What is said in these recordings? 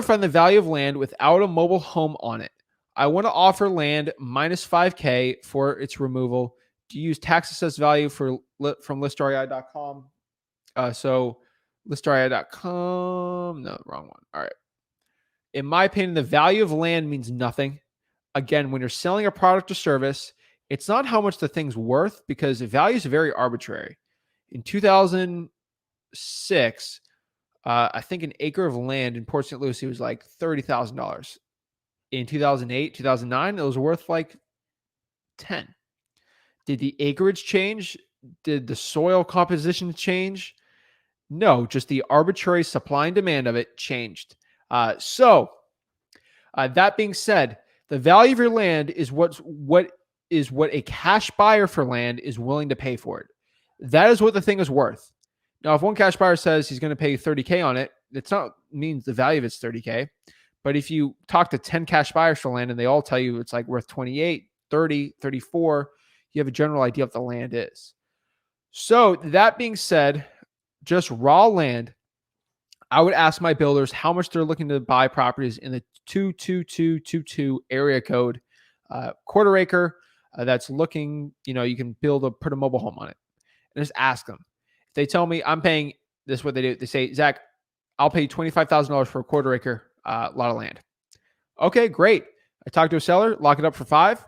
Find the value of land without a mobile home on it. I want to offer land minus 5K for its removal. Do you use tax assessed value from listrei.com? So listrei.com, no, wrong one. All right. In my opinion, the value of land means nothing. Again, when you're selling a product or service, it's not how much the thing's worth because value is very arbitrary. In 2006, I think an acre of land in Port St. Lucie was like $30,000. In 2008, 2009, it was worth like 10. Did the acreage change? Did the soil composition change? No, just the arbitrary supply and demand of it changed. So that being said, the value of your land is what a cash buyer for land is willing to pay for it. That is what the thing is worth. Now, if one cash buyer says he's going to pay 30K on it, it's not means the value of it's 30K. But if you talk to 10 cash buyers for land and they all tell you it's like worth 28, 30, 34, you have a general idea of what the land is. So that being said, just raw land, I would ask my builders how much they're looking to buy properties in the 22222 area code, quarter acre that's looking, you can put a mobile home on it and just ask them. If they tell me I'm paying this, what they do, they say, Zach, I'll pay $25,000 for a quarter acre lot of land. Okay, great. I talk to a seller, lock it up for 5,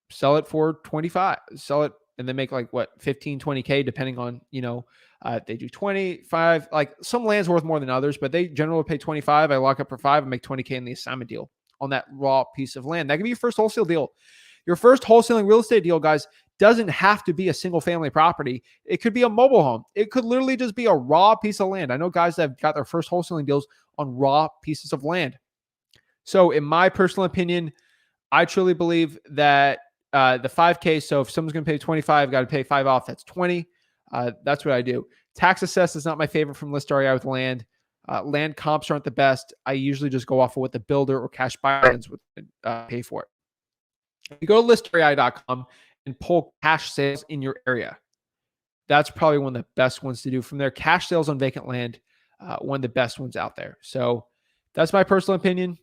sell it for 25, sell it and then make like what, 15, 20K, depending on, they do 25, like some land's worth more than others, but they generally pay 25. I lock up for 5 and make 20K in the assignment deal on that raw piece of land. That can be your first wholesale deal. Your first wholesaling real estate deal, guys, doesn't have to be a single family property. It could be a mobile home. It could literally just be a raw piece of land. I know guys that have got their first wholesaling deals on raw pieces of land. So in my personal opinion, I truly believe that the 5K, so if someone's going to pay 25, got to pay 5 off, that's 20. That's what I do. Tax assessed is not my favorite from List REI with land. Land comps aren't the best. I usually just go off of what the builder or cash buyers would pay for it. You go to listrei.com and pull cash sales in your area. That's probably one of the best ones to do. From there, cash sales on vacant land, one of the best ones out there. So that's my personal opinion.